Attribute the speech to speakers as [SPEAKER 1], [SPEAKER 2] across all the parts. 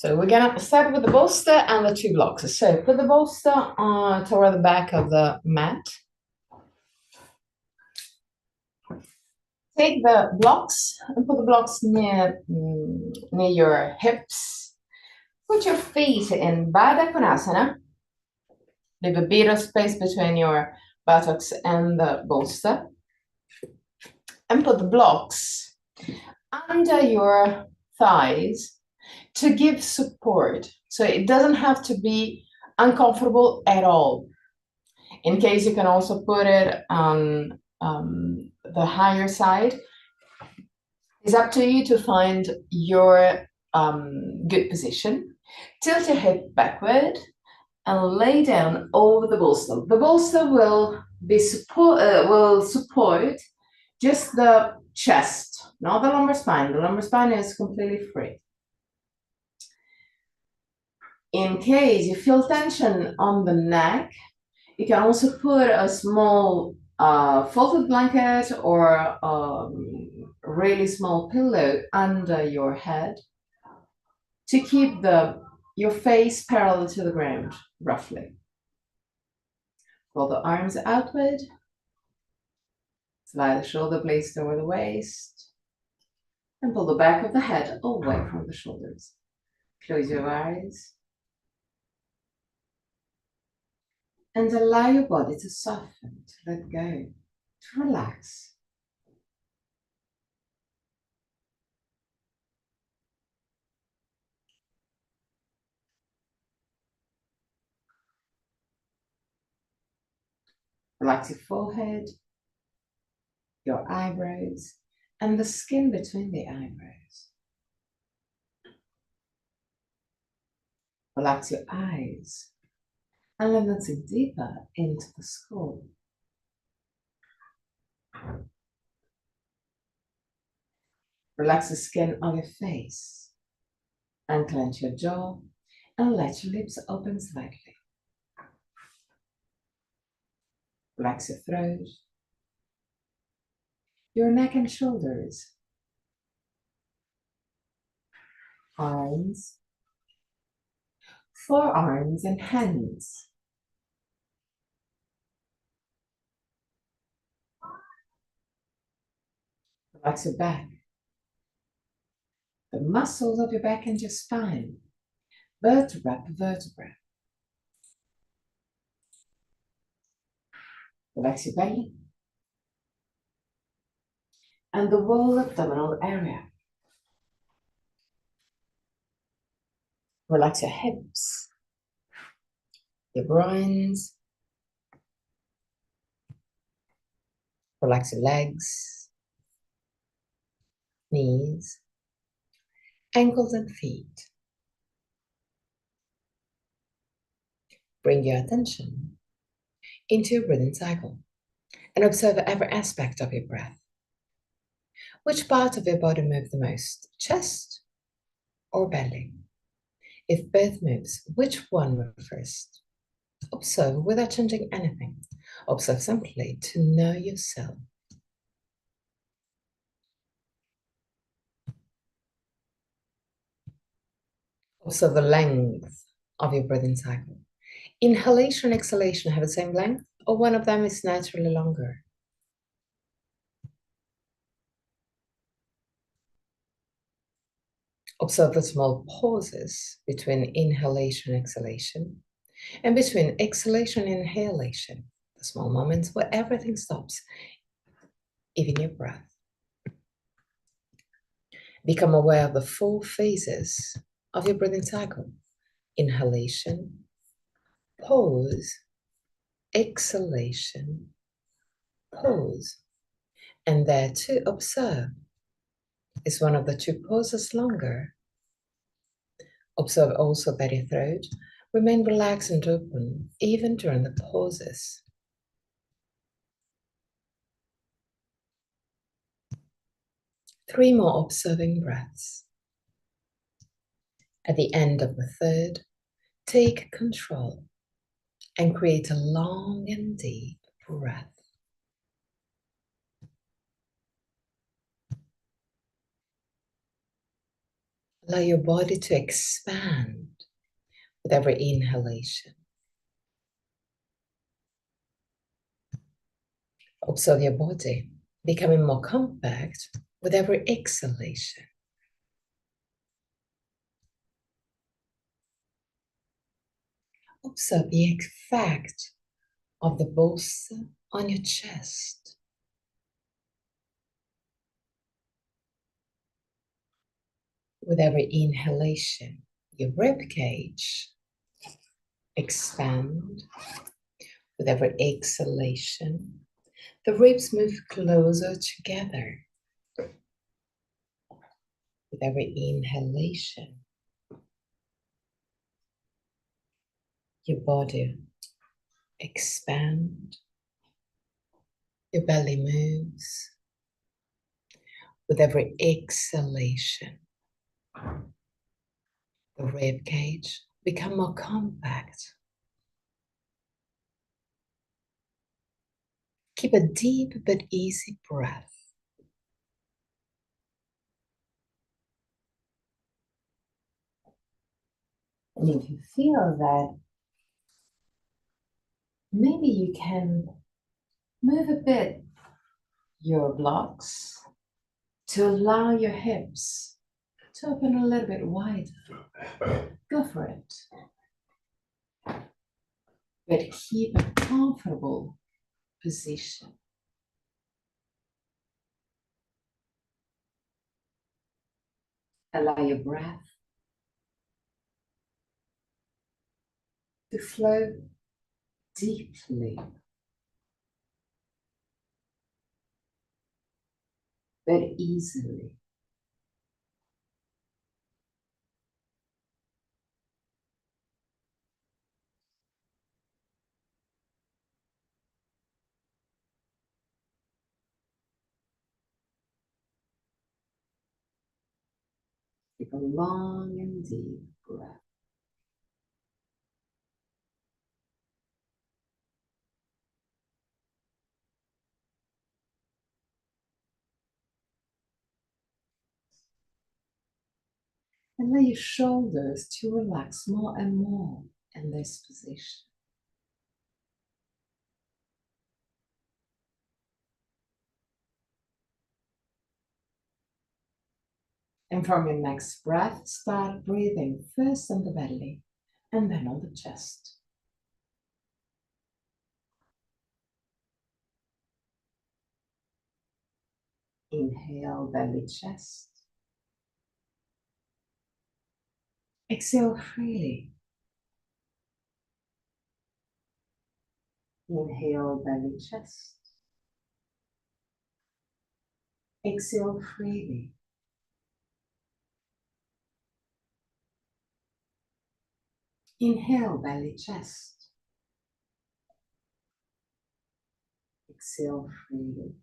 [SPEAKER 1] So we're gonna start with the bolster and the two blocks. So put the bolster toward the back of the mat. Take the blocks and put the blocks near your hips. Put your feet in Baddha Konasana. Leave a bit of space between your buttocks and the bolster. And put the blocks under your thighs to give support. So it doesn't have to be uncomfortable at all. In case, you can also put it on the higher side. It's up to you to find your good position. Tilt your hip backward and lay down over the bolster. The bolster will support just the chest, not the lumbar spine. The lumbar spine is completely free. In case you feel tension on the neck, you can also put a small folded blanket or a really small pillow under your head to keep your face parallel to the ground, roughly. Roll the arms outward. Slide the shoulder blades toward the waist. And pull the back of the head away from the shoulders. Close your eyes. And allow your body to soften, to let go, to relax. Relax your forehead, your eyebrows, and the skin between the eyebrows. Relax your eyes and let them sink deeper into the skull. Relax the skin of your face and clench your jaw and let your lips open slightly. Relax your throat, your neck and shoulders, arms, forearms and hands. Relax your back, the muscles of your back and your spine, vertebra to vertebra. Relax your belly and the whole abdominal area. Relax your hips, your groins. Relax your legs, knees, ankles and feet. Bring your attention into your breathing cycle and observe every aspect of your breath. Which part of your body moves the most, chest or belly? If both moves, which one moves first? Observe without changing anything. Observe simply to know yourself. Observe the length of your breathing cycle. Inhalation and exhalation have the same length, or one of them is naturally longer? Observe the small pauses between inhalation and exhalation, and between exhalation and inhalation, the small moments where everything stops, even your breath. Become aware of the 4 phases of your breathing cycle: inhalation, pause, exhalation, pause. And there to observe, is one of the 2 pauses longer? Observe also that your throat remain relaxed and open even during the pauses. Three more observing breaths. At the end of the third, take control and create a long and deep breath. Allow your body to expand with every inhalation. Observe your body becoming more compact with every exhalation. Observe the effect of the bolster on your chest. With every inhalation, your rib cage expand. With every exhalation, the ribs move closer together. With every inhalation, your body expand. Your belly moves. With every exhalation, the rib cage becomes more compact. Keep a deep but easy breath. And if you feel that, maybe you can move a bit your blocks to allow your hips to open a little bit wider. Go for it. But keep a comfortable position. Allow your breath to flow deeply, but easily. Take a long and deep breath. And let your shoulders to relax more and more in this position. And from your next breath, start breathing first on the belly and then on the chest. Inhale, belly, chest. Exhale freely. Inhale, belly, chest. Exhale freely. Inhale, belly, chest. Exhale freely.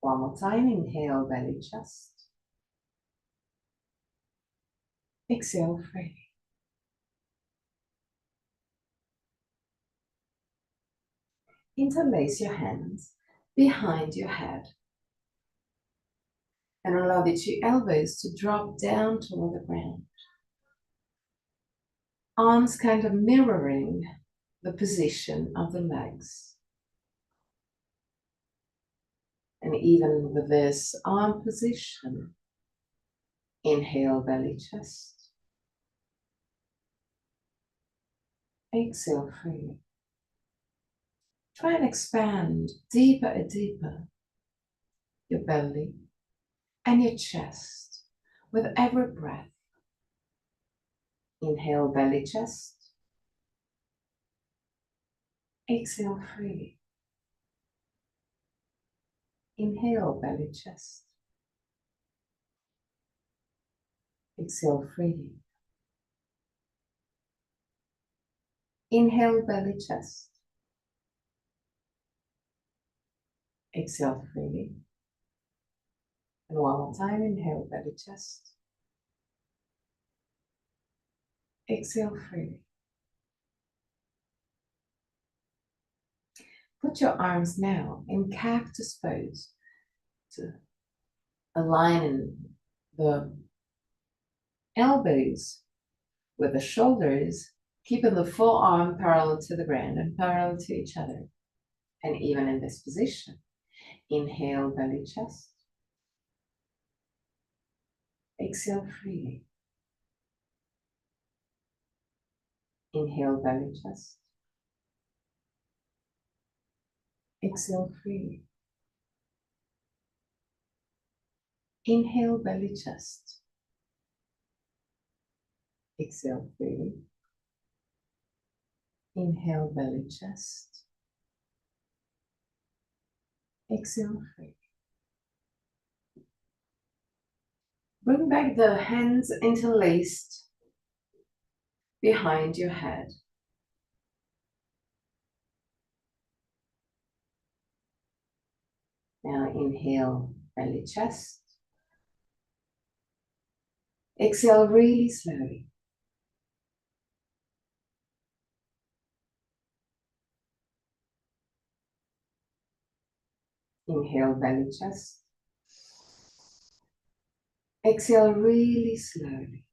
[SPEAKER 1] One more time, inhale, belly, chest. Exhale freely. Interlace your hands behind your head and allow the two elbows to drop down toward the ground. Arms kind of mirroring the position of the legs. And even with this arm position, inhale, belly, chest. Exhale freely. Try and expand deeper and deeper your belly and your chest with every breath. Inhale, belly, chest. Exhale freely. Inhale, belly, chest. Exhale freely. Inhale, belly, chest. Exhale freely. And one more time, inhale, belly, chest. Exhale freely. Put your arms now in cactus pose to aligning the elbows with the shoulders, keeping the forearm parallel to the ground and parallel to each other. And even in this position, inhale, belly, chest. Exhale freely. Inhale, belly, chest. Exhale freely. Inhale, belly, chest. Exhale freely. Inhale, belly, chest. Exhale freely. Bring back the hands interlaced behind your head. Now inhale, belly, chest. Exhale really slowly. Inhale, belly, chest. Exhale really slowly.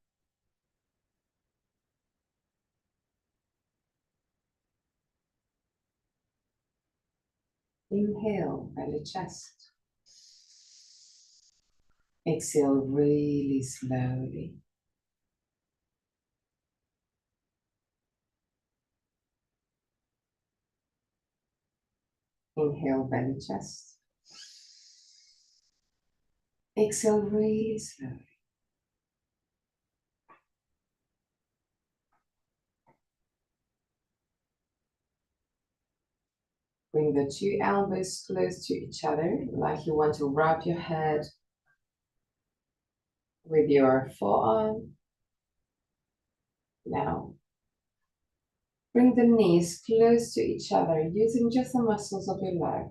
[SPEAKER 1] Inhale, belly, chest. Exhale really slowly. Inhale, belly, chest. Exhale really slowly. Bring the two elbows close to each other, like you want to wrap your head with your forearm. Now, bring the knees close to each other, using just the muscles of your leg.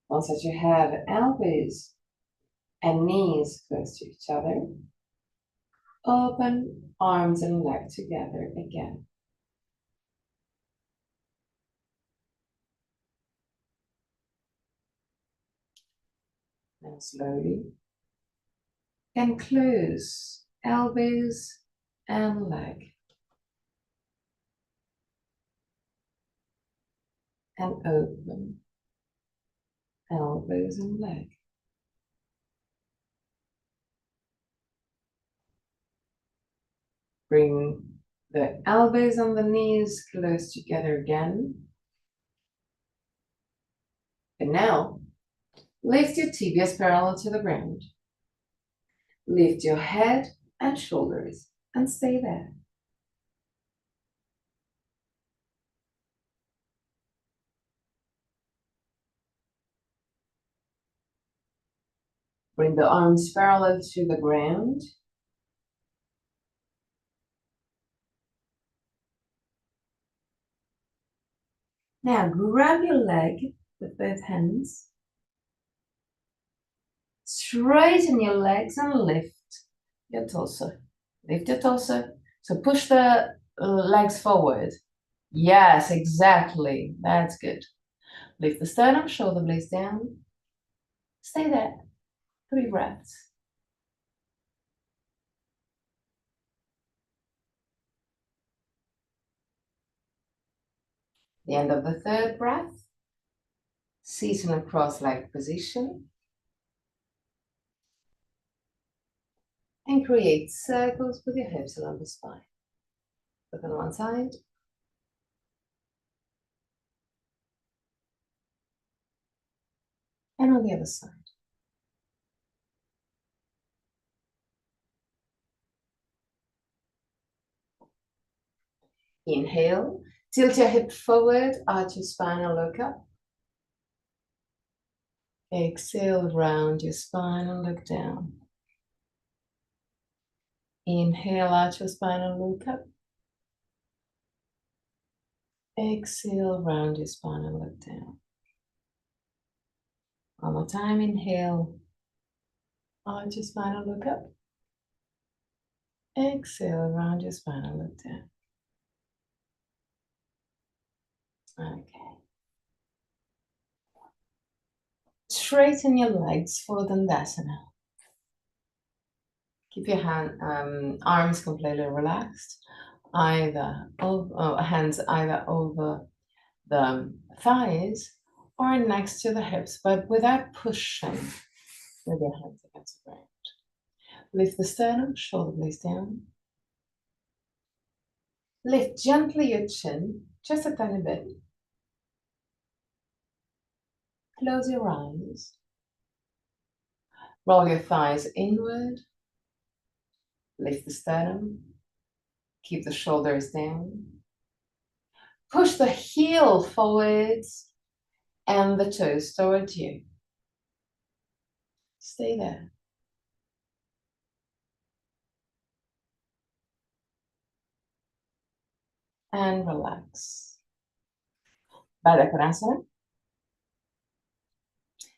[SPEAKER 1] Once that you have elbows and knees close to each other, open arms and leg together again. Now slowly, and close elbows and leg. And open elbows and leg. Bring the elbows and the knees close together again. And now, lift your tibias parallel to the ground. Lift your head and shoulders and stay there. Bring the arms parallel to the ground. Now grab your leg with both hands. Straighten your legs and lift your torso. Lift your torso. So push the legs forward. Yes, exactly. That's good. Lift the sternum, shoulder blades down. Stay there. 3 breaths. The end of the 3rd breath. Sit in a cross-legged position. And create circles with your hips along the spine. Look on one side. And on the other side. Inhale, tilt your hip forward, arch your spine and look up. Exhale, round your spine and look down. Inhale, arch your spine and look up. Exhale, round your spine and look down. One more time, inhale, arch your spine and look up. Exhale, round your spine and look down. Okay. straighten your legs for Dandasana. Keep your arms completely relaxed, hands either over the thighs or next to the hips, but without pushing with your hands against the ground. Lift the sternum, shoulder blades down. Lift gently your chin, just a tiny bit. Close your eyes. Roll your thighs inward. Lift the sternum. Keep the shoulders down. Push the heel forwards and the toes towards you. Stay there. And relax. Baddha Konasana.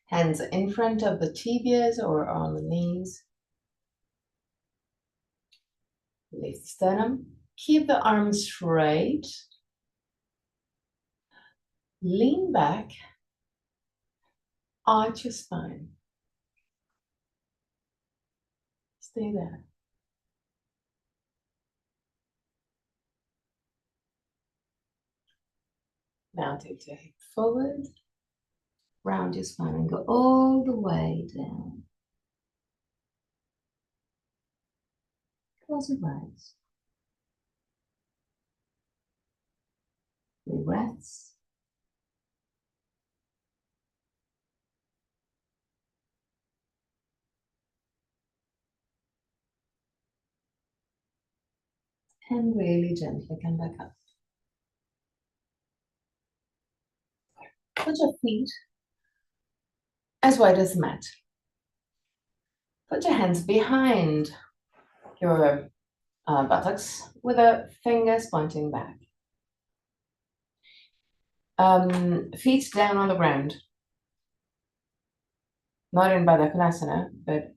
[SPEAKER 1] Hands in front of the tibias or on the knees. Lift the sternum. Keep the arms straight. Lean back. Arch your spine. Stay there. Now take your hip forward. Round your spine and go all the way down. Close your eyes. 3 breaths. And really gently come back up. Put your feet as wide as the mat. Put your hands behind your buttocks with the fingers pointing back. Feet down on the ground. Not in Baddha Konasana, but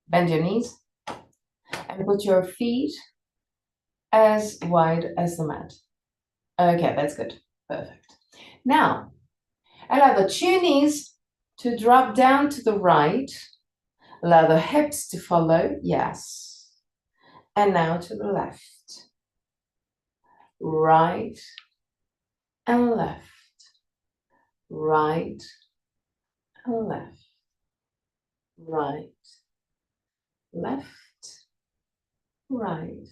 [SPEAKER 1] bend your knees and put your feet as wide as the mat. Okay, that's good. Perfect. Now, allow the 2 knees to drop down to the right. Allow the hips to follow. Yes. And now to the left. Right and left. Right and left. Right. Left. Right.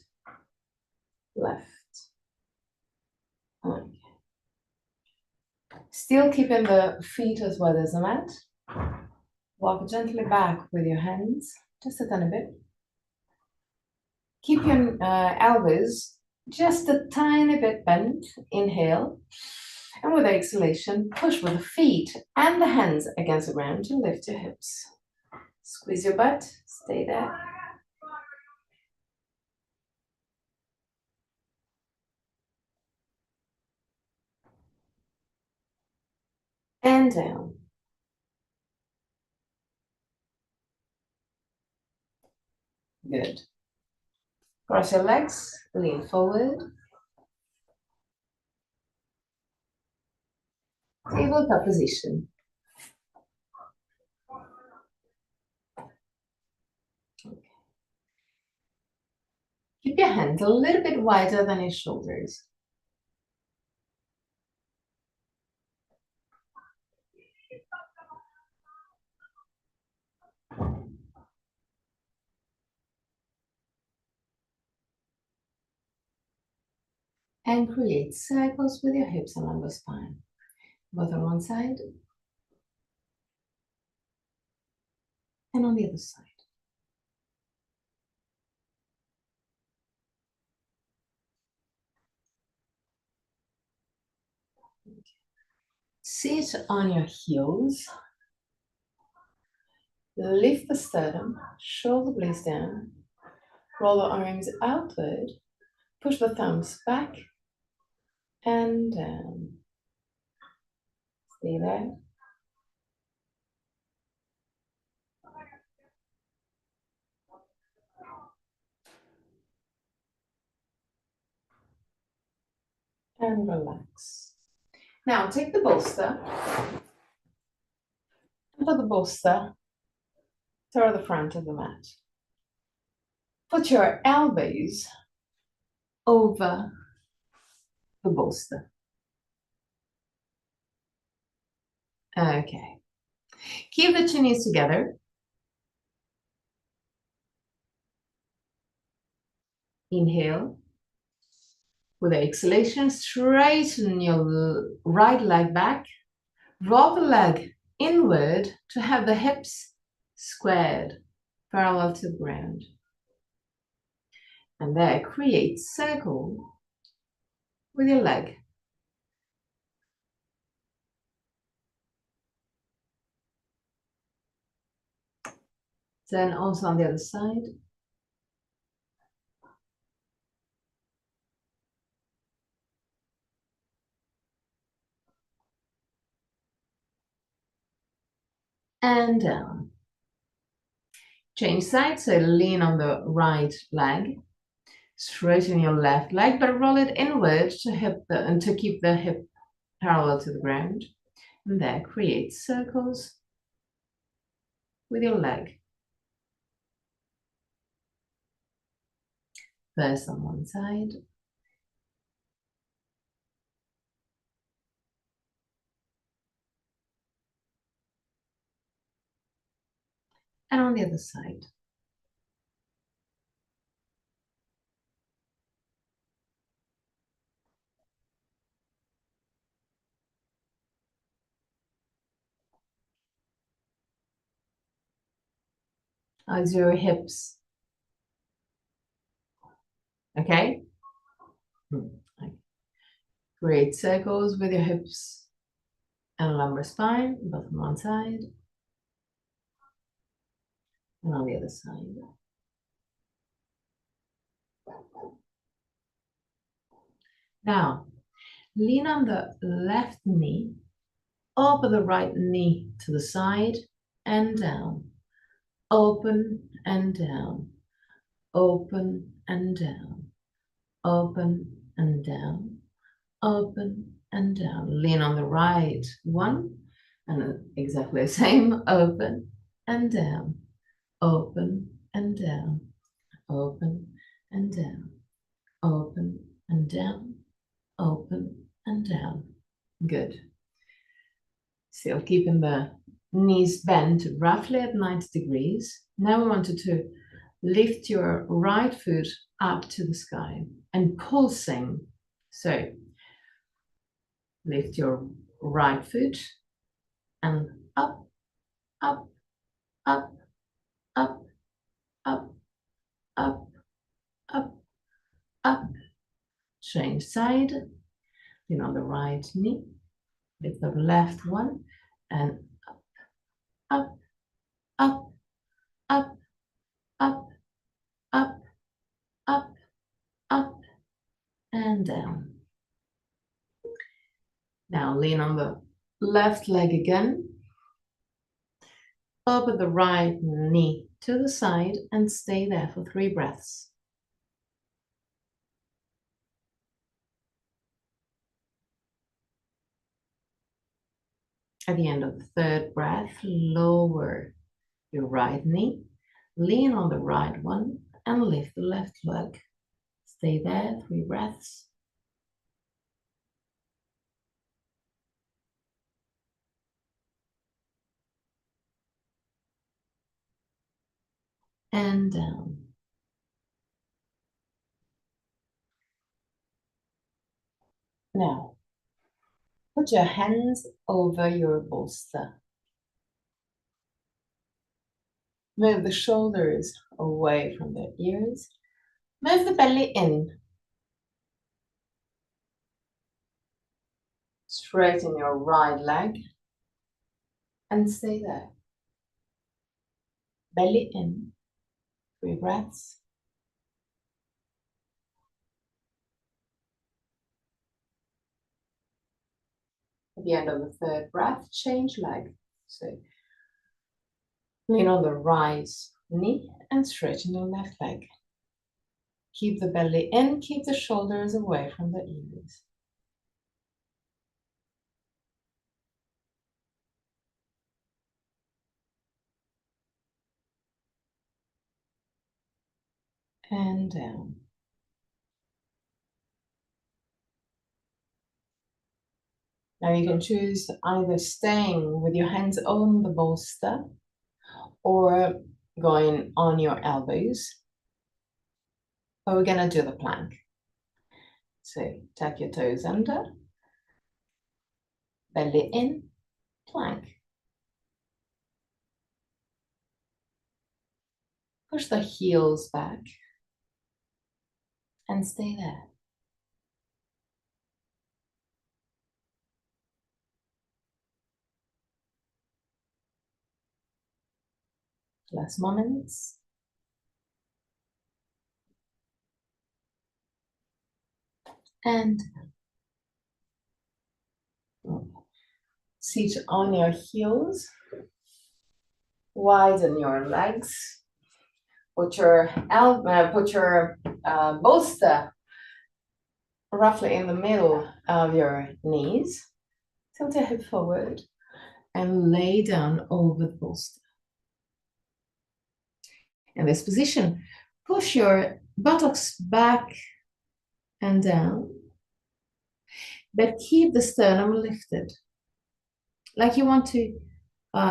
[SPEAKER 1] Left. Okay. Still keeping the feet as wide as the mat. Walk gently back with your hands, just a tiny bit. Keep your elbows just a tiny bit bent. Inhale. And with exhalation, push with the feet and the hands against the ground to lift your hips. Squeeze your butt. Stay there. And down. Good. Cross your legs, lean forward. Tabletop position. Okay. Keep your hands a little bit wider than your shoulders. And create circles with your hips along the spine, both on one side and on the other side. Sit on your heels. Lift the sternum, shoulder blades down. Roll the arms outward. Push the thumbs back and down. Stay there. And relax. Now take the bolster For the bolster, toward the front of the mat. Put your elbows over the bolster. Okay. Keep the two knees together. Inhale. With the exhalation, straighten your right leg back. Roll the leg inward to have the hips squared, parallel to the ground. And there, create circle with your leg. Then also on the other side. And down. Change sides, so lean on the right leg. Straighten your left leg, but roll it inward to keep the hip parallel to the ground. And there, create circles with your leg. First on one side. And on the other side. As your hips. Okay? Create circles with your hips and lumbar spine, both on one side and on the other side. Now, lean on the left knee, open the right knee to the side and down. Open and down. Open and down. Open and down. Open and down. Lean on the right one, and exactly the same. Open and down. Open and down. Open and down. Open and down. Open and down. Good. Still keeping the knees bent roughly at 90 degrees. Now we wanted to lift your right foot up to the sky and pulsing. So lift your right foot and up, up, up, up, up, up, up, up. Change side. Lean on the right knee. Lift the left one and up, up, up, up, up, up, up, and down. Now lean on the left leg again. Open the right knee to the side and stay there for 3 breaths. At the end of the 3rd breath, lower your right knee, lean on the right one, and lift the left leg. Stay there, 3 breaths. And down. Now, put your hands over your bolster. Move the shoulders away from the ears. Move the belly in. Straighten your right leg and stay there. Belly in. 3 breaths. At the end of the 3rd breath, change leg. So lean on the right knee and straighten your left leg. Keep the belly in, keep the shoulders away from the ears. and down. Now you can choose either staying with your hands on the bolster or going on your elbows. But we're gonna do the plank. So tuck your toes under, belly in, plank. Push the heels back and stay there. Last moments. And sit on your heels. Widen your legs. Put your bolster roughly in the middle of your knees. Tilt your hip forward and lay down over the bolster. In this position, push your buttocks back and down, but keep the sternum lifted. Like you want to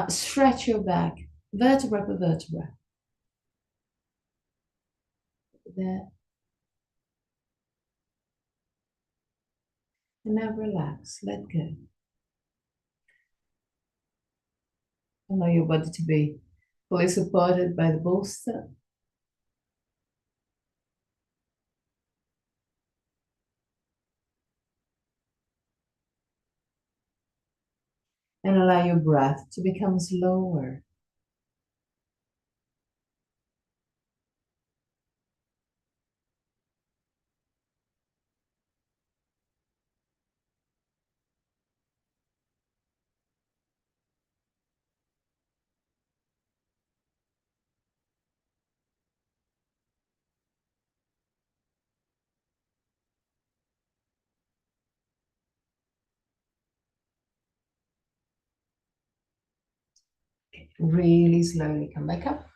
[SPEAKER 1] stretch your back, vertebra per vertebra. There. And now relax, let go. Allow your body to be fully supported by the bolster. And allow your breath to become slower. Really slowly come back up.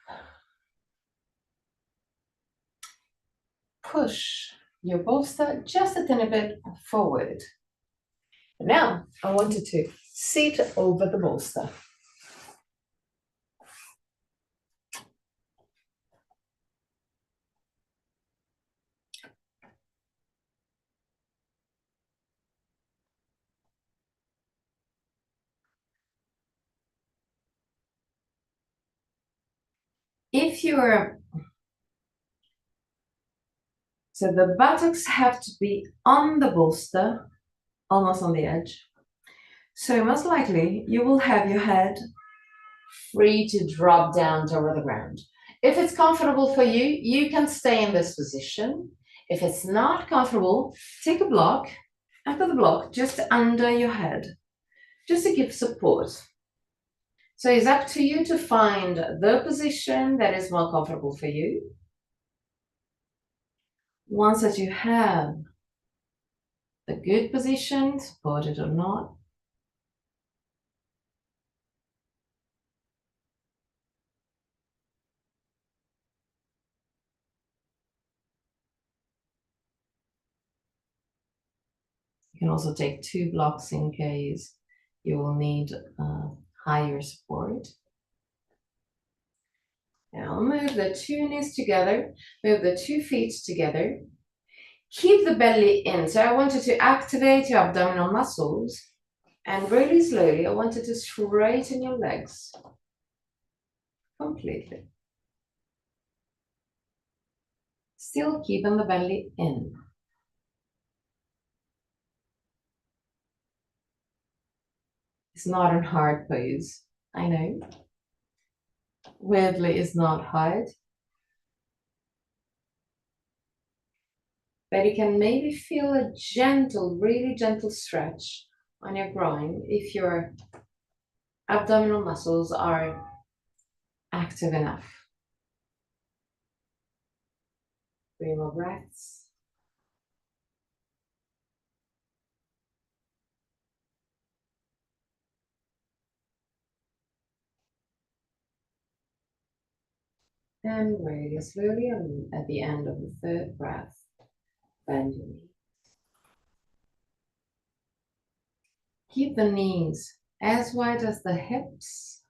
[SPEAKER 1] Push your bolster just a tiny bit forward. Now, I want you to sit over the bolster. So the buttocks have to be on the bolster, almost on the edge. So most likely you will have your head free to drop down toward the ground. If it's comfortable for you, you can stay in this position. If it's not comfortable, take a block and put the block just under your head, just to give support. So it's up to you to find the position that is more comfortable for you. Once that you have a good position, supported or not, you can also take 2 blocks in case you will need higher support. Now move the 2 knees together, move the 2 feet together. Keep the belly in. So I want you to activate your abdominal muscles. And really slowly, I want you to straighten your legs completely. Still keeping the belly in. It's not a hard pose, I know. Weirdly, it's not hard. But you can maybe feel a gentle, really gentle stretch on your groin if your abdominal muscles are active enough. 3 more breaths. And really slowly at the end of the third breath, bend your knees. Keep the knees as wide as the hips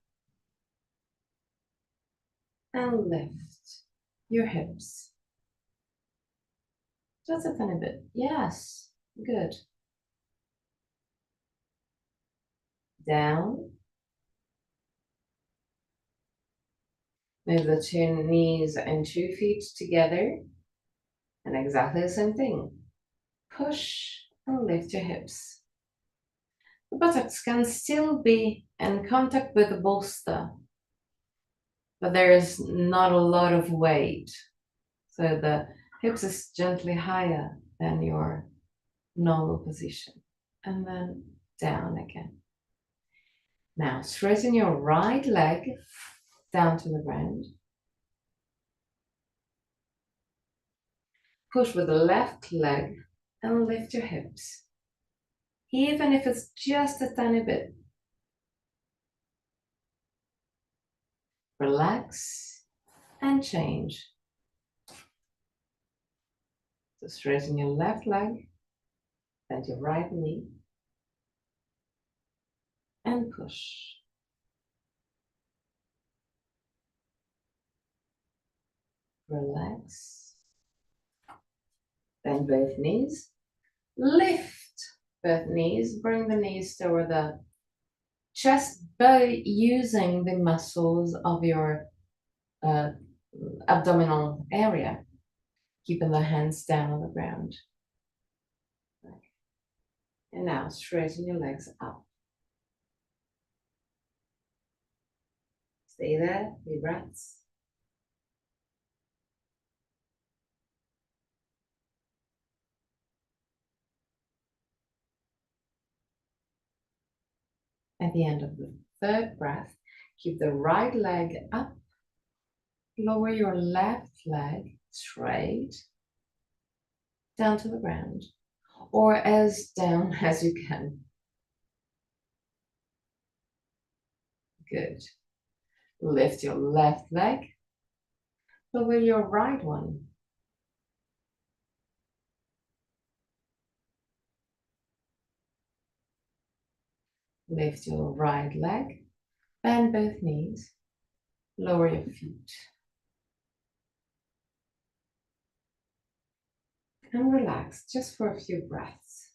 [SPEAKER 1] and lift your hips. Just a tiny bit. Yes, good. Down. Move the two knees and 2 feet together. And exactly the same thing. Push and lift your hips. The buttocks can still be in contact with the bolster, but there is not a lot of weight. So the hips is gently higher than your normal position. And then down again. Now straighten your right leg down to the ground. Push with the left leg and lift your hips. Even if it's just a tiny bit. Relax and change. So straighten your left leg, bend your right knee, and push. Relax. Bend both knees. Lift both knees. Bring the knees toward the chest by using the muscles of your abdominal area. Keeping the hands down on the ground. And now straighten your legs up. Stay there, deep breaths. At the end of the third breath, keep the right leg up. Lower your left leg straight down to the ground, or as down as you can. Good. Lift your left leg. Lower your right one. Lift your right leg. Bend both knees. Lower your feet. And relax just for a few breaths.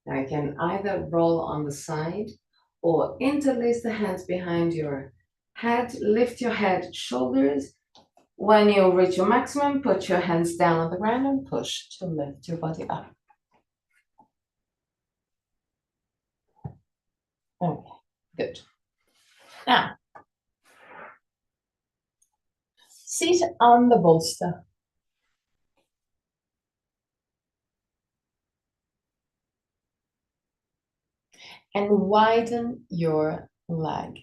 [SPEAKER 1] Now you can either roll on the side or interlace the hands behind your head. Lift your head, shoulders. When you reach your maximum, put your hands down on the ground and push to lift your body up. Okay, good. Now, sit on the bolster. And widen your leg.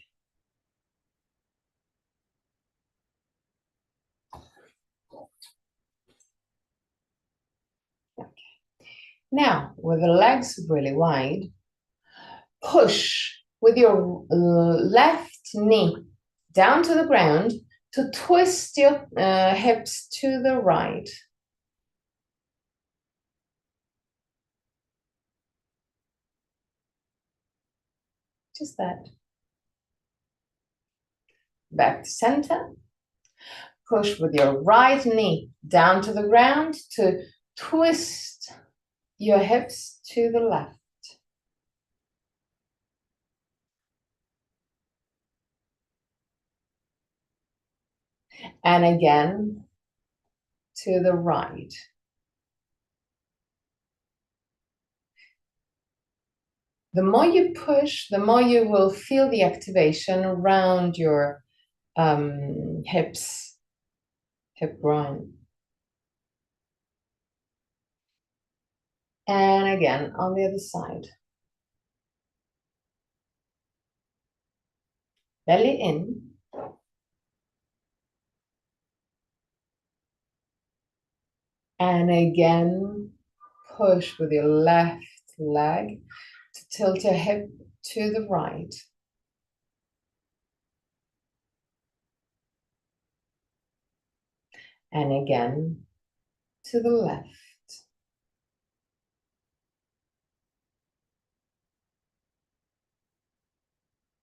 [SPEAKER 1] Okay. Now, with the legs really wide, push with your left knee down to the ground to twist your hips to the right. Just that. Back to center. Push with your right knee down to the ground to twist your hips to the left. And again to the right. The more you push, the more you will feel the activation around your hips, hip groin. And again, on the other side. Belly in. And again, push with your left leg to tilt your hip to the right. And again, to the left.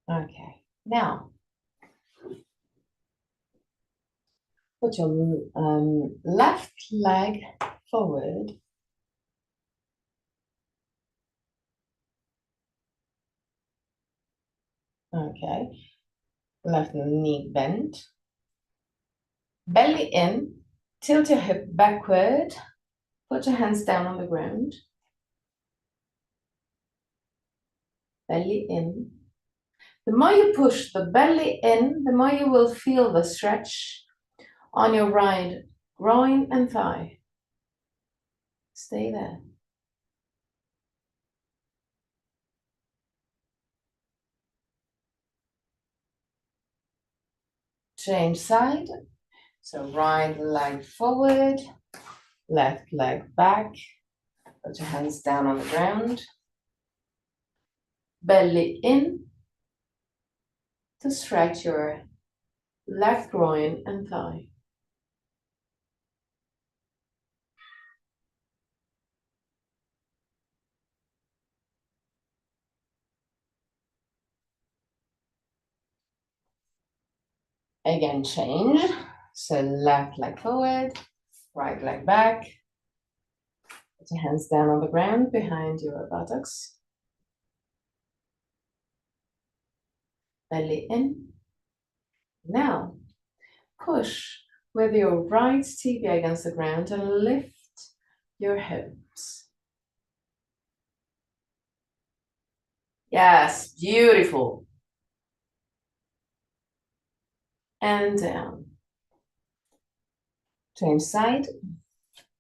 [SPEAKER 1] Okay, now put your left leg forward. Okay, left knee bent. Belly in, tilt your hip backward. Put your hands down on the ground. Belly in. The more you push the belly in, the more you will feel the stretch on your right groin and thigh. Stay there. Change side. So right leg forward, left leg back. Put your hands down on the ground. Belly in to stretch your left groin and thigh. Again, change. So left leg forward, right leg back. Put your hands down on the ground behind your buttocks. Belly in. Now, push with your right tibia against the ground and lift your hips. Yes, beautiful. And down. Change side.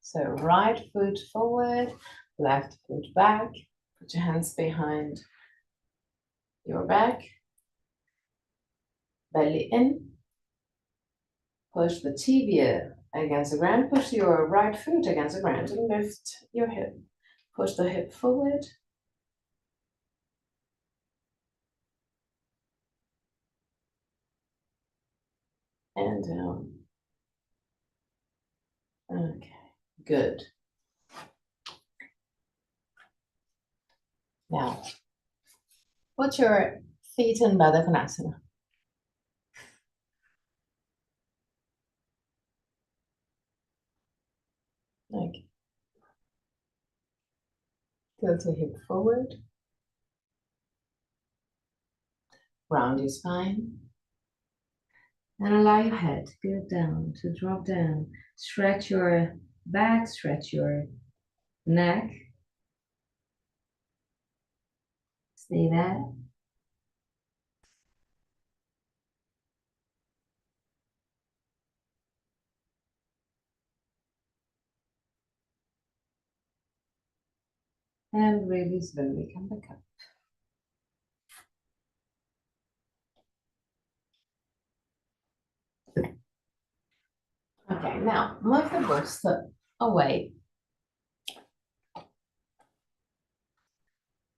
[SPEAKER 1] So right foot forward, left foot back. Put your hands behind your back. Belly in. Push the tibia against the ground. Push your right foot against the ground and lift your hip. Push the hip forward. And down. Okay, good. Now, put your feet in Baddha Konasana. Okay. Tilt your hip forward. Round your spine. And allow your head to go down, to drop down. Stretch your back, stretch your neck. Stay there. And really slowly come back up. Okay, now move the bolster away.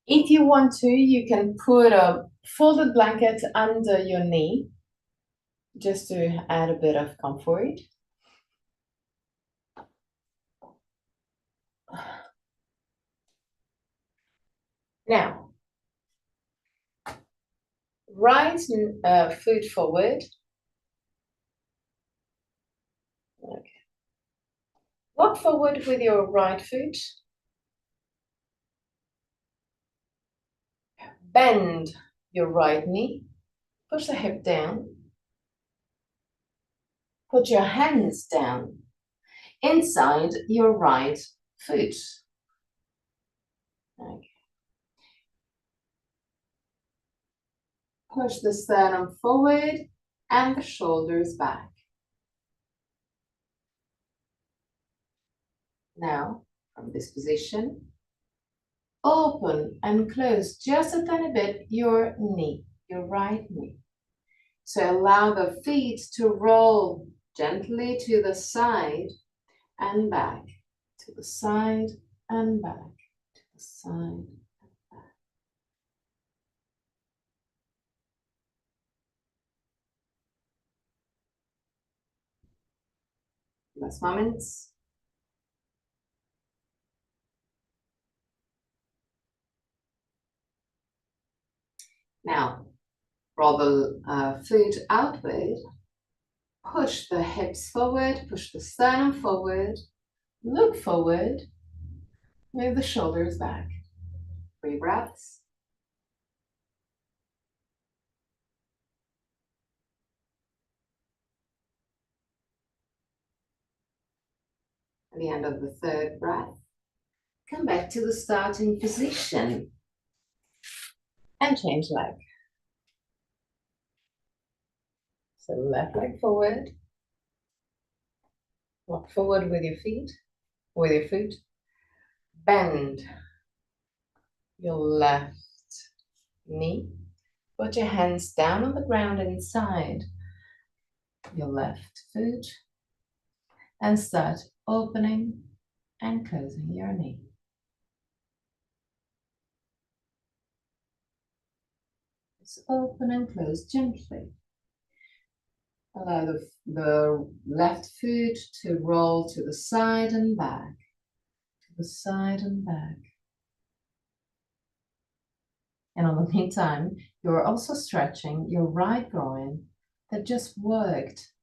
[SPEAKER 1] If you want to, you can put a folded blanket under your knee just to add a bit of comfort. Now, right foot forward. Okay. Walk forward with your right foot. Bend your right knee. Push the hip down. Put your hands down inside your right foot. Okay. Push the sternum forward and the shoulders back. Now, from this position, open and close just a tiny bit your knee, your right knee. So allow the feet to roll gently to the side and back, to the side and back, to the side and back. Last moments. Now, roll the foot outward. Push the hips forward, push the sternum forward, look forward, move the shoulders back. 3 breaths. At the end of the 3rd breath, come back to the starting position and change leg. So left leg forward, walk forward with your feet, with your foot, bend your left knee, put your hands down on the ground inside your left foot and start opening and closing your knee. Just open and close gently. Allow the left foot to roll to the side and back, to the side and back. And in the meantime, you're also stretching your right groin that just worked.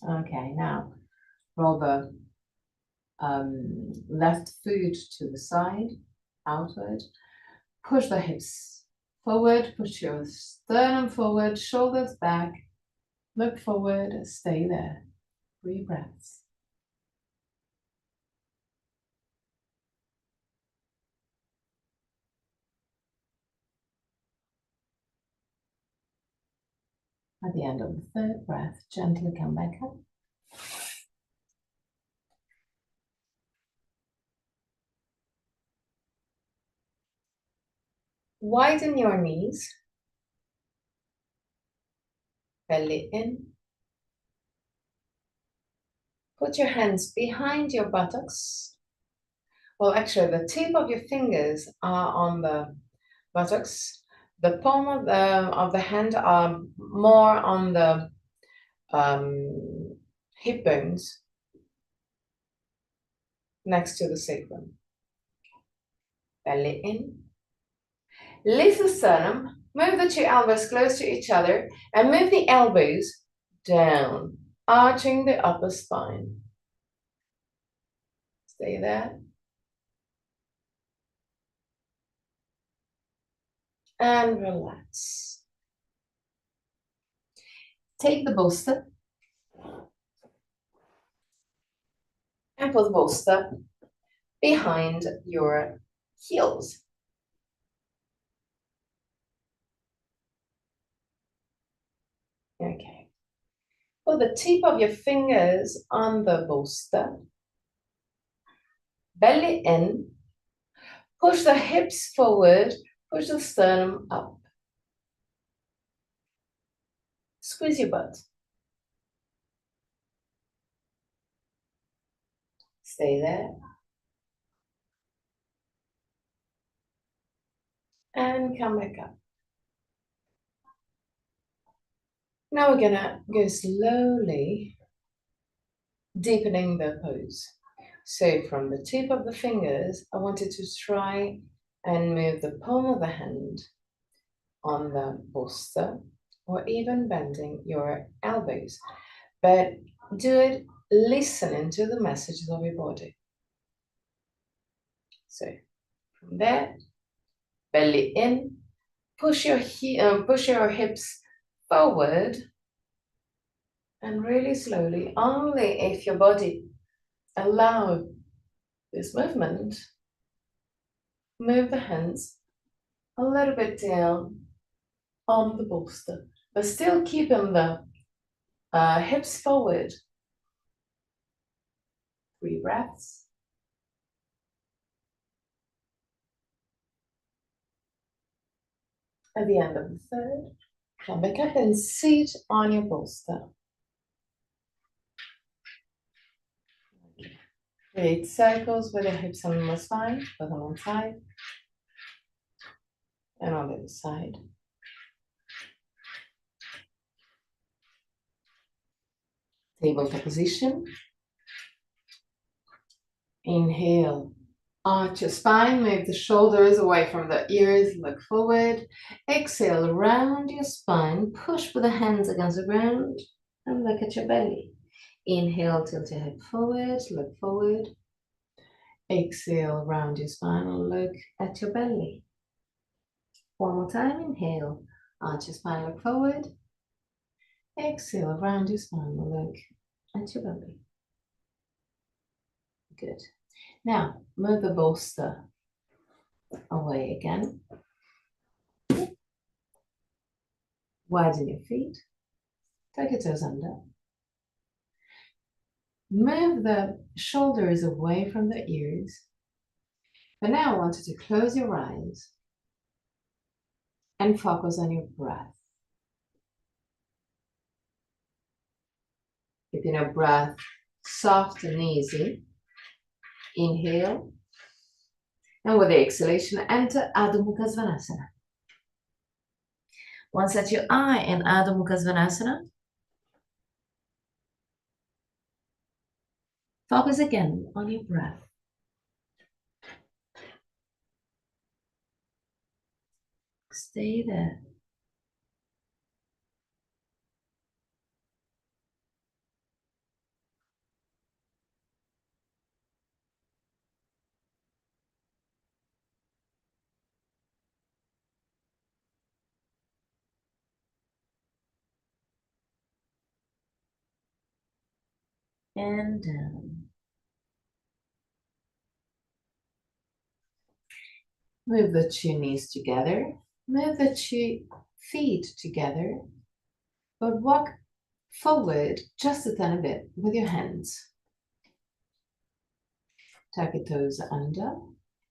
[SPEAKER 1] Okay, now roll the left foot to the side, outward. Push the hips forward, push your sternum forward, shoulders back, look forward, stay there. 3 breaths. At the end of the 3rd breath, gently come back up. Widen your knees, belly in. Put your hands behind your buttocks. Well, actually, the tip of your fingers are on the buttocks. The palm of the hand are more on the hip bones next to the sacrum. Belly in. Lift the sternum, move the 2 elbows close to each other, and move the elbows down, arching the upper spine. Stay there. And relax. Take the bolster and put the bolster behind your heels. Okay. Put the tip of your fingers on the bolster. Belly in. Push the hips forward. Push the sternum up. Squeeze your butt. Stay there. And come back up. Now we're gonna go slowly, deepening the pose. So from the tip of the fingers, I wanted to try and move the palm of the hand on the bolster, or even bending your elbows. But do it listening to the messages of your body. So from there, belly in, push your hips forward, and really slowly, only if your body allows this movement, move the hands a little bit down on the bolster, but still keeping the hips forward. 3 breaths. At the end of the third, come back up and sit on your bolster. Create circles with your hips on one side, both on one side, and on the other side. Tabletop position. Inhale, arch your spine, move the shoulders away from the ears, look forward. Exhale, round your spine, push with the hands against the ground, and look at your belly. Inhale, tilt your head forward, look forward. Exhale, round your spine, and look at your belly. One more time, inhale, arch your spine, look forward. Exhale, round your spine, and look at your belly. Good. Now, move the bolster away again. Widen your feet. Tuck your toes under. Move the shoulders away from the ears. But now I want you to close your eyes and focus on your breath. Keeping your breath soft and easy. Inhale. And with the exhalation, enter Adho Mukha Svanasana. Once set your eye in Adho Mukha Svanasana, focus again on your breath. Stay there. And down. Move the two knees together. Move the two feet together. But walk forward just a tiny bit with your hands. Tuck your toes under.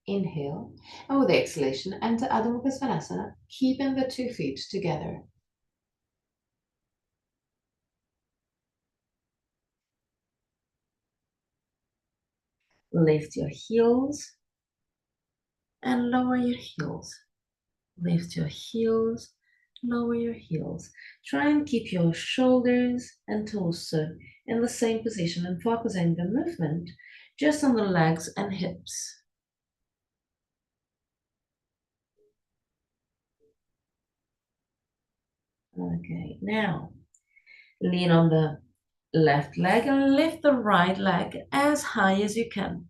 [SPEAKER 1] Inhale. And with the exhalation, enter Adho Mukha Svanasana, keeping the 2 feet together. Lift your heels and lower your heels. Lift your heels, lower your heels. Try and keep your shoulders and torso in the same position and focusing the movement just on the legs and hips. Okay, now lean on the left leg and lift the right leg as high as you can.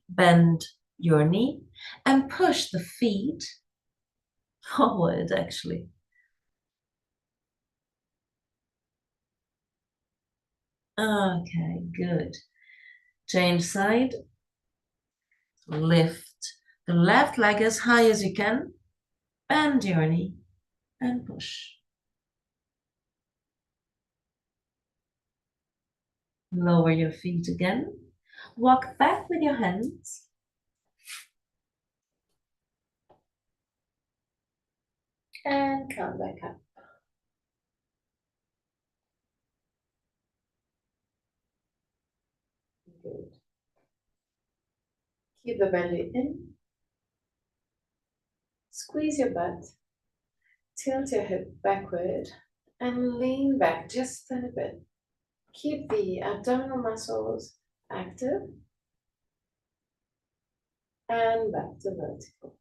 [SPEAKER 1] Bend your knee and push the feet forward, actually. Okay, good. Change side. Lift the left leg as high as you can. Bend your knee and push. Lower your feet again. Walk back with your hands. And come back up. Good. Keep the belly in. Squeeze your butt. Tilt your hip backward and lean back just a little bit. Keep the abdominal muscles active. And back to vertical.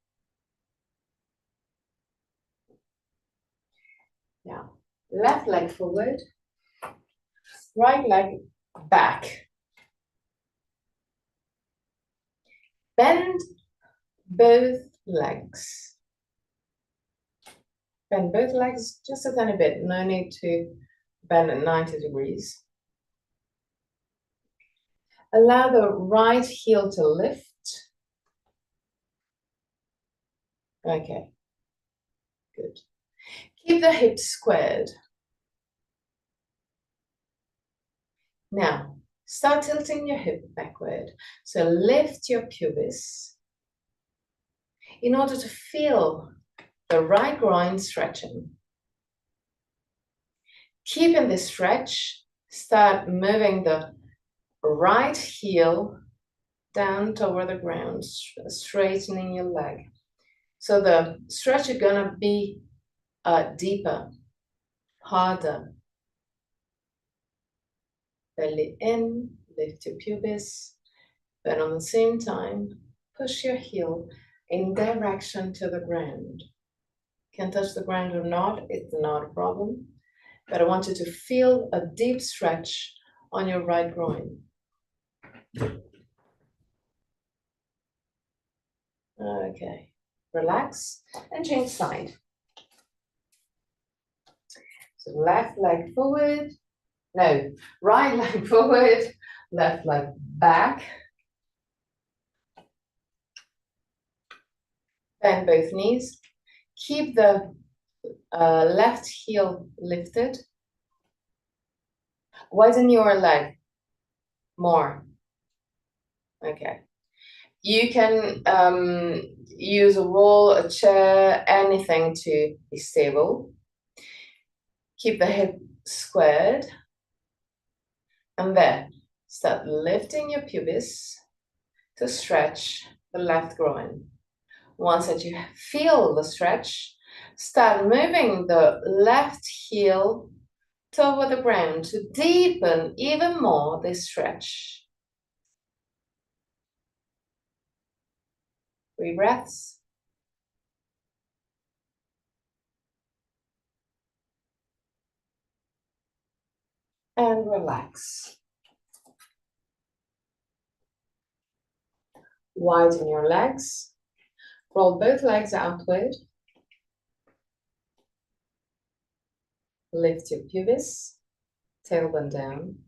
[SPEAKER 1] Now, left leg forward, right leg back. Bend both legs. Bend both legs just a tiny bit. No need to bend at 90 degrees. Allow the right heel to lift. Okay, good. Keep the hips squared. Now, start tilting your hip backward. So lift your pubis. in order to feel the right groin stretching. Keeping this stretch, start moving the right heel down toward the ground, straightening your leg. So the stretch is gonna be deeper, harder. Belly in, lift your pubis, but on the same time, push your heel in direction to the ground. Can touch the ground or not, it's not a problem. But I want you to feel a deep stretch on your right groin. Okay, relax and change side. So left leg forward, no, right leg forward, left leg back. Bend both knees. Keep the left heel lifted. Widen your leg more. Okay. You can use a wall, a chair, anything to be stable. Keep the hip squared. And then start lifting your pubis to stretch the left groin. Once that you feel the stretch, start moving the left heel toward the ground to deepen even more this stretch. 3 breaths. And relax. Widen your legs. Roll both legs outward. Lift your pubis, tailbone down,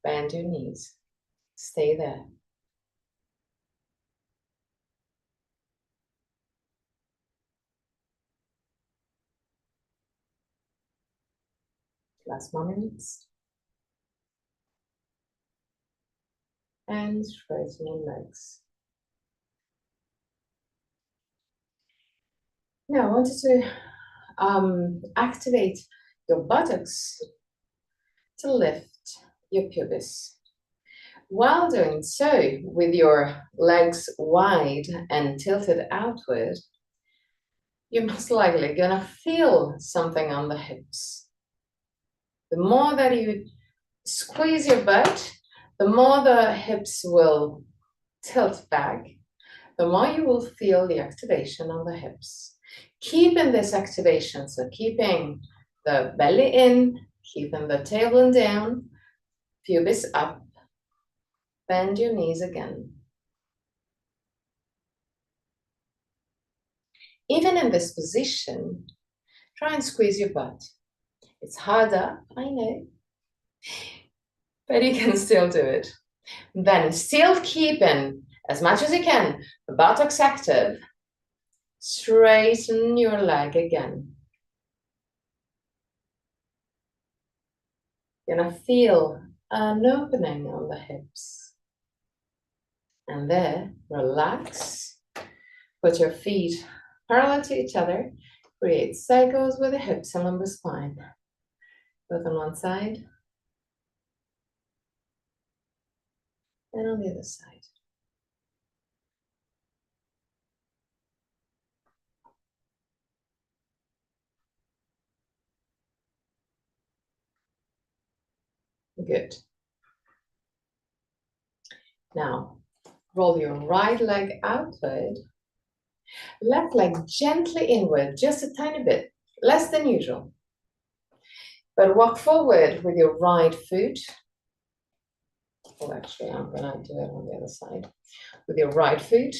[SPEAKER 1] bend your knees. Stay there. Last moments. And straighten your legs. Now I wanted to activate your buttocks to lift your pubis. While doing so, with your legs wide and tilted outward, you're most likely gonna feel something on the hips. The more that you squeeze your butt, the more the hips will tilt back, the more you will feel the activation on the hips. Keeping this activation, so keeping the belly in, keeping the tailbone down, pubis up, bend your knees again. Even in this position, try and squeeze your butt. It's harder, I know, but you can still do it. Then still keeping, as much as you can, the buttocks active, straighten your leg again. You're gonna feel an opening on the hips. And there, relax. Put your feet parallel to each other. Create circles with the hips and lumbar spine. Both on one side and on the other side. Good. Now, roll your right leg outward, left leg gently inward, just a tiny bit, less than usual. But walk forward with your right foot. Well, actually, I'm gonna do it on the other side. With your right foot,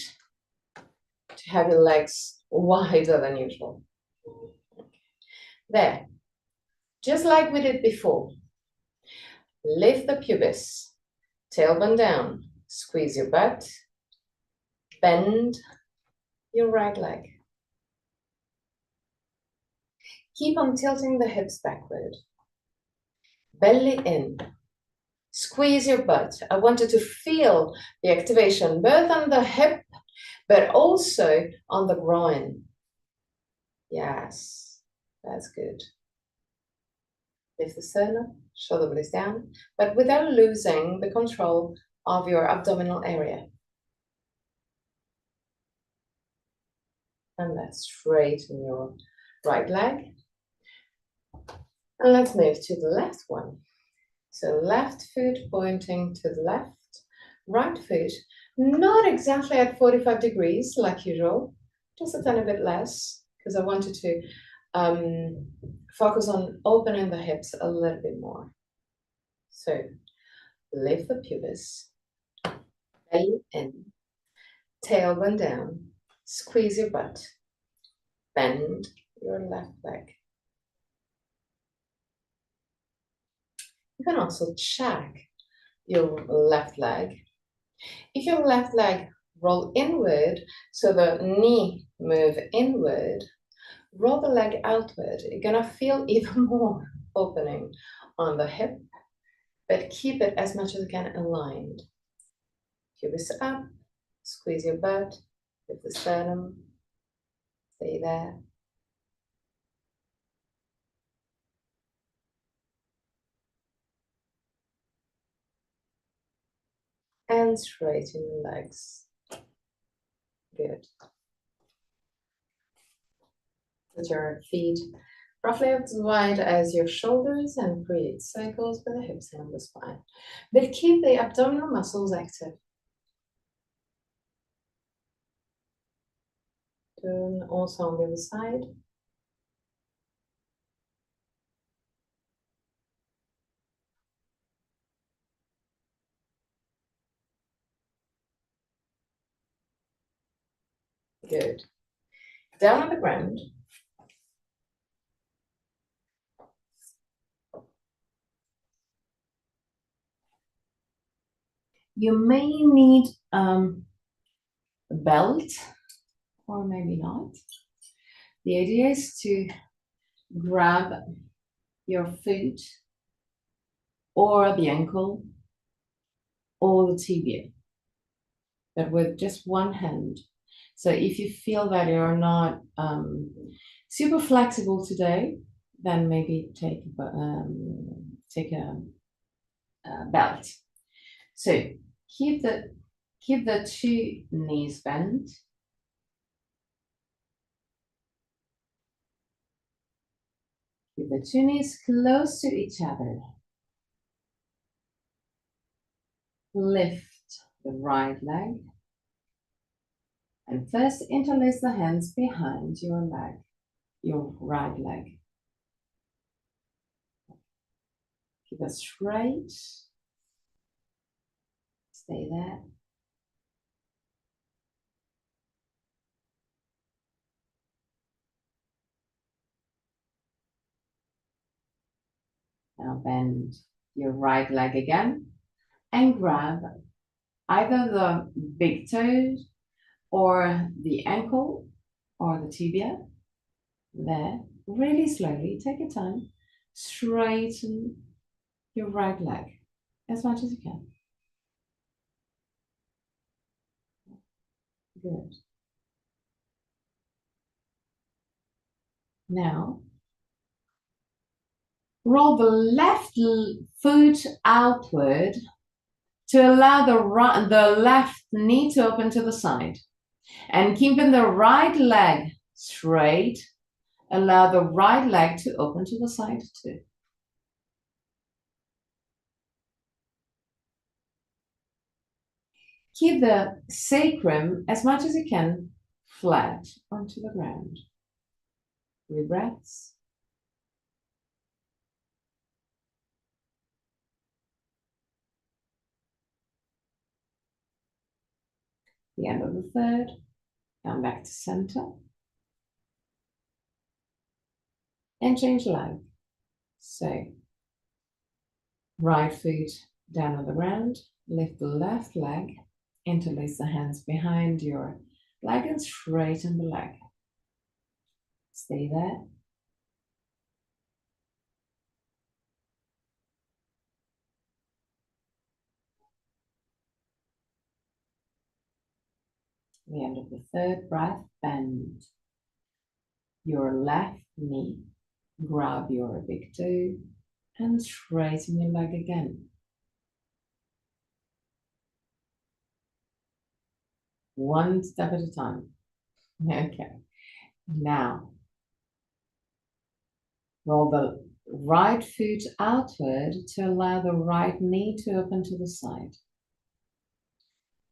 [SPEAKER 1] to have your legs wider than usual. There. Just like we did before. Lift the pubis, tailbone down, squeeze your butt, bend your right leg. Keep on tilting the hips backward. Belly in. Squeeze your butt. I want you to feel the activation both on the hip, but also on the groin. Yes, that's good. Lift the sternum, shoulder blades down, but without losing the control of your abdominal area. And let's straighten your right leg. And let's move to the left one. So left foot pointing to the left, right foot not exactly at 45 degrees like usual, just a tiny bit less, because I wanted to focus on opening the hips a little bit more. So lift the pubis, belly in, tailbone down, squeeze your butt, bend your left leg. You can also check your left leg. If your left leg roll inward, so the knee move inward, roll the leg outward. You're gonna feel even more opening on the hip, but keep it as much as you can aligned. Pubis up, squeeze your butt, lift the sternum, stay there. And straighten your legs. Good. Put your feet roughly as wide as your shoulders and create circles with the hips and the spine. But keep the abdominal muscles active. And also on the other side. Good. Down on the ground. You may need a belt, or maybe not. The idea is to grab your foot or the ankle or the tibia, but with just one hand. So if you feel that you're not super flexible today, then maybe take a belt. So keep the two knees bent. Keep the two knees close to each other. Lift the right leg. And first interlace the hands behind your leg, your right leg. Keep it straight. Stay there. Now bend your right leg again and grab either the big toe or the ankle or the tibia. There, really slowly, take your time, straighten your right leg as much as you can. Good. Now, roll the left foot outward to allow the left knee to open to the side. And keeping the right leg straight, allow the right leg to open to the side too. Keep the sacrum as much as you can flat onto the ground. 3 breaths. The end of the third. Come back to center. And change leg. So, right foot down on the ground. Lift the left leg. Interlace the hands behind your leg and straighten the leg. Stay there. the end of the third breath, bend your left knee. Grab your big toe and straighten your leg again. One step at a time. Okay. Now, roll the right foot outward to allow the right knee to open to the side.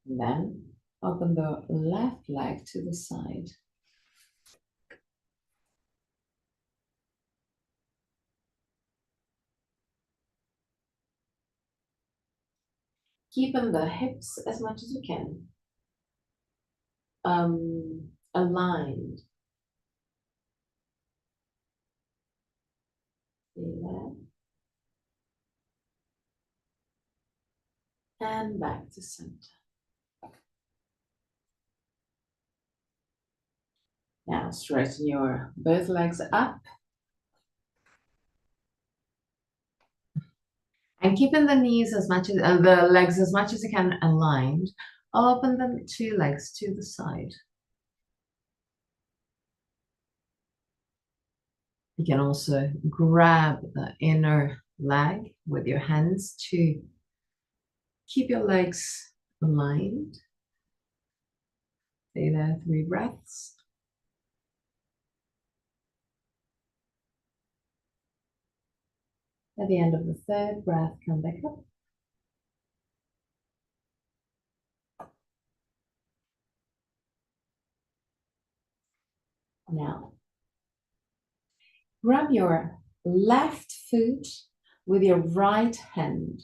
[SPEAKER 1] And then open the left leg to the side. Keeping the hips as much as you can aligned. Feel that. And back to center. Now straighten your both legs up. And keeping the knees as much as the legs as much as you can aligned. Open the two legs to the side. You can also grab the inner leg with your hands to keep your legs aligned. Stay there 3 breaths. At the end of the third breath, come back up. Now, grab your left foot with your right hand.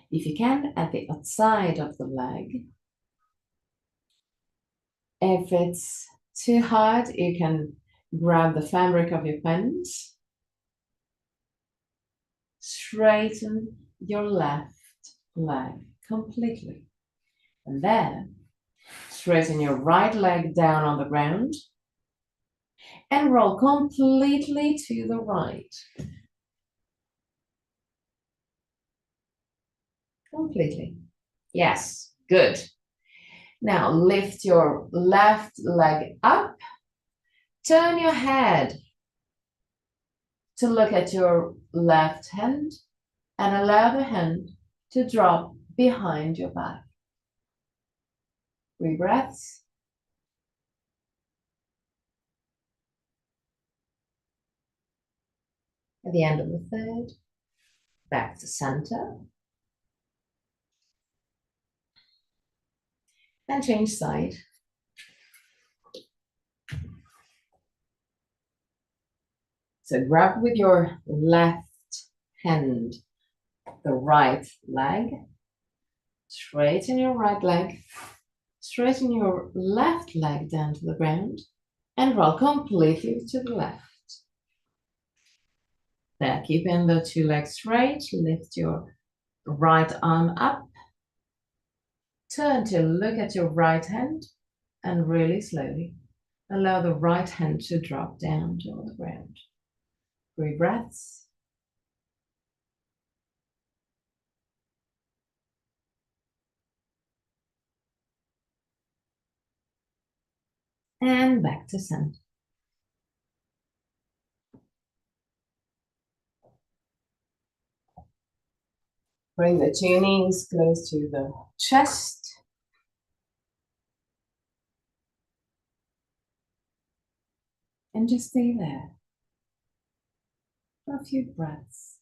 [SPEAKER 1] If you can, at the outside of the leg. If it's too hard, you can grab the fabric of your pants. Straighten your left leg completely. And then straighten your right leg down on the ground and roll completely to the right. Completely. Yes, good. Now lift your left leg up. Turn your head to look at your left hand and allow the hand to drop behind your back. 3 breaths. At the end of the third, back to center. And change side. So grab with your left hand the right leg. Straighten your right leg. Straighten your left leg down to the ground and roll completely to the left. There, keeping the 2 legs straight, lift your right arm up. Turn to look at your right hand and really slowly allow the right hand to drop down to the ground. 3 breaths. And back to center. Bring the 2 knees close to the chest. And just stay there for a few breaths.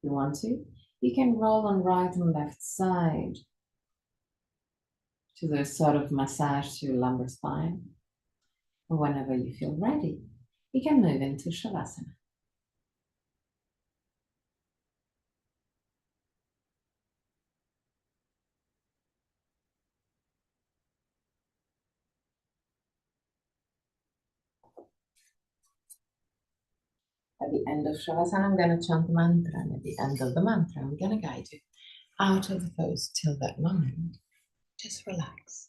[SPEAKER 1] If you want to, you can roll on right and left side to the sort of massage to your lumbar spine. And whenever you feel ready, you can move into Shavasana. At the end of Shavasana, I'm going to chant the mantra, and at the end of the mantra, I'm going to guide you out of the pose till that moment. Just relax.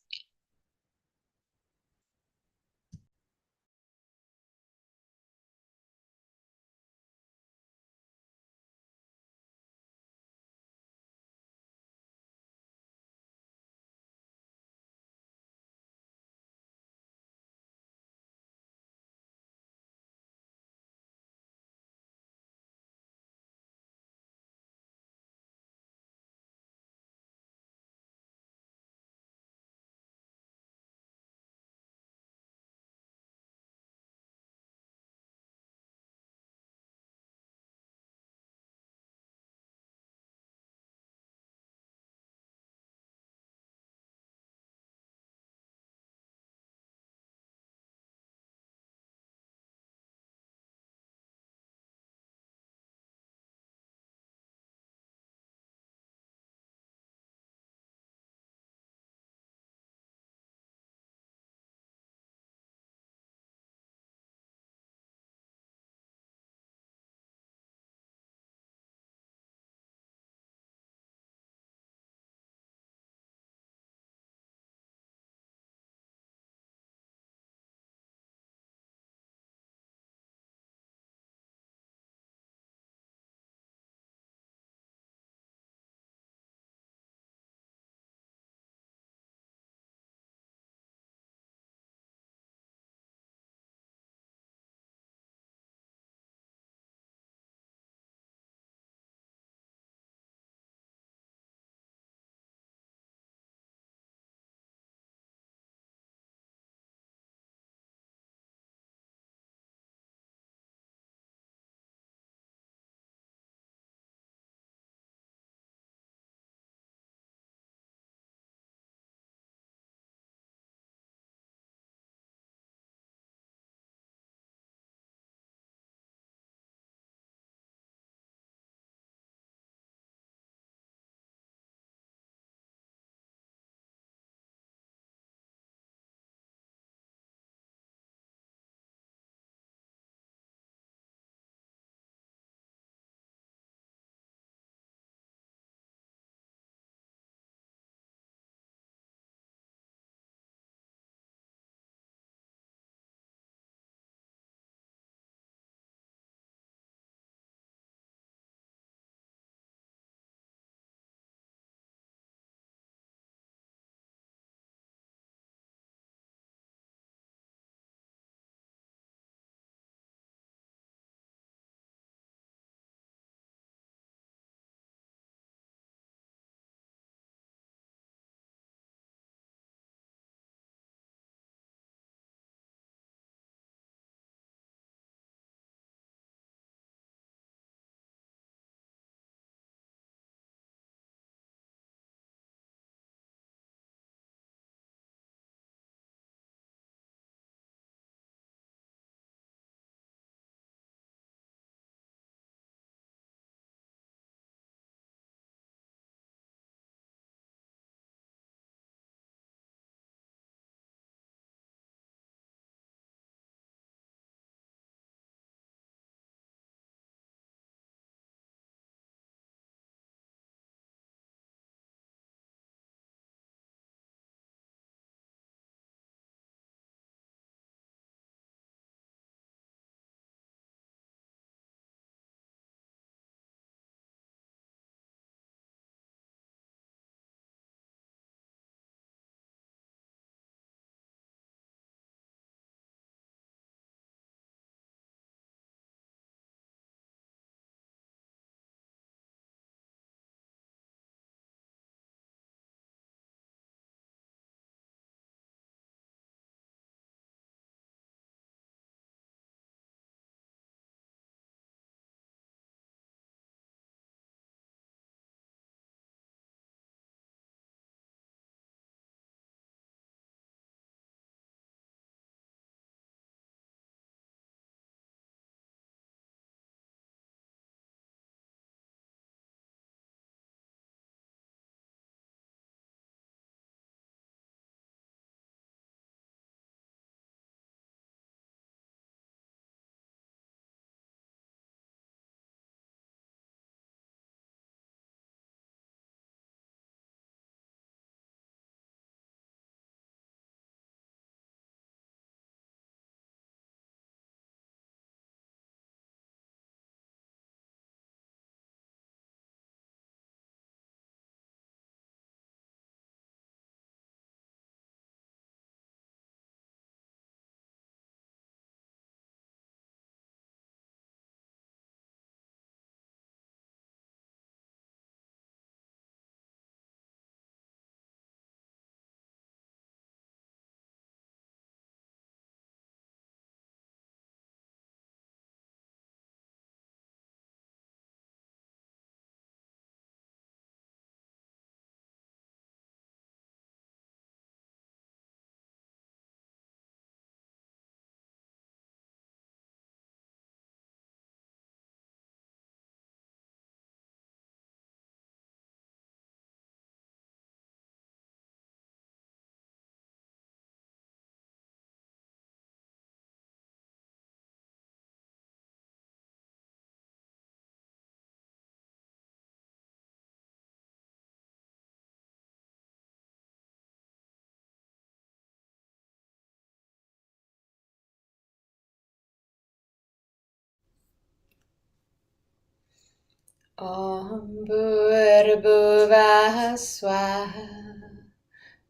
[SPEAKER 1] Om Bhurrbhuvah Swaha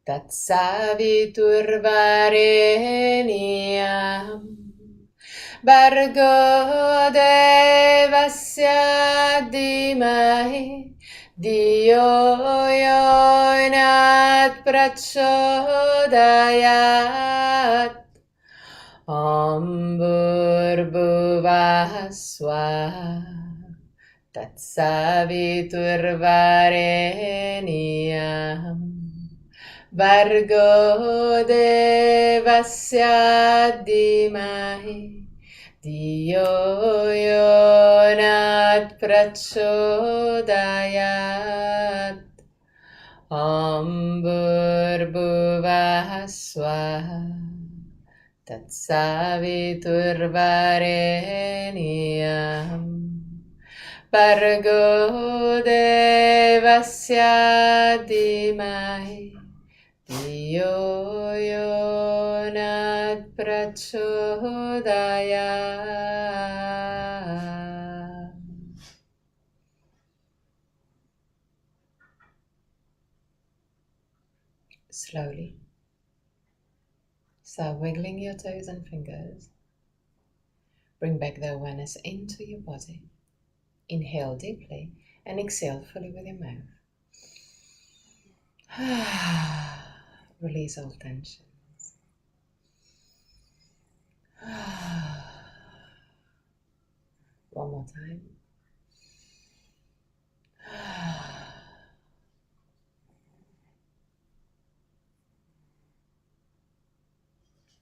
[SPEAKER 1] Tatsaviturvarenyam Bhargo Devasya Dhimahi Dhiyo Yonat Prachodayat Om Bhurrbhuvah Swaha Tatsaviturvarenyam Bhargo Devasya Dhimahi Dhiyo Yonat Prachodayat Om Bhurrbhuvah Swaha Tatsaviturvarenyam Bhargo Devasya Dhimahi Dhiyo Yonat Prachodayat. Slowly start wiggling your toes and fingers. Bring back the awareness into your body. Inhale deeply and exhale fully with your mouth. Release all tensions. One more time.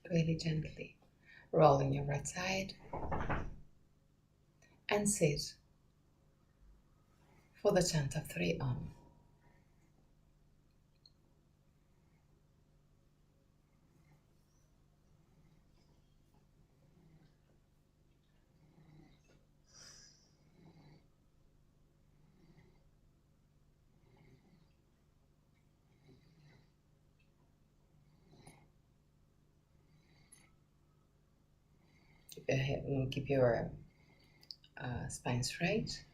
[SPEAKER 1] Really gently rolling your right side and sit for the chant of 3 Om. Keep your spine straight,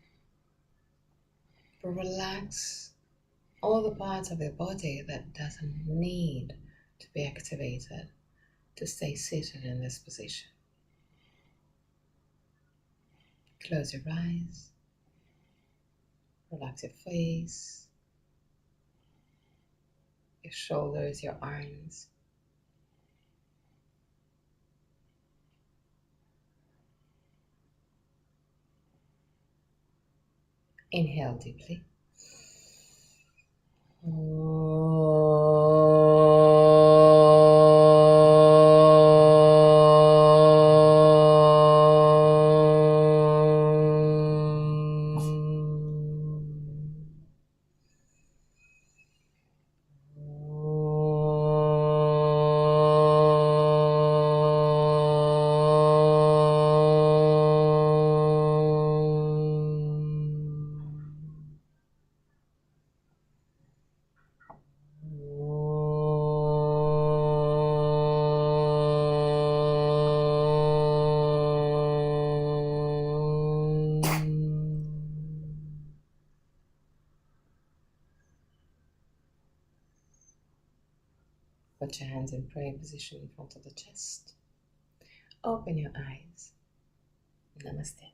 [SPEAKER 1] but relax all the parts of your body that doesn't need to be activated to stay seated in this position. Close your eyes, relax your face, your shoulders, your arms. Inhale deeply. Put your hands in prayer position in front of the chest. Open your eyes. Namaste.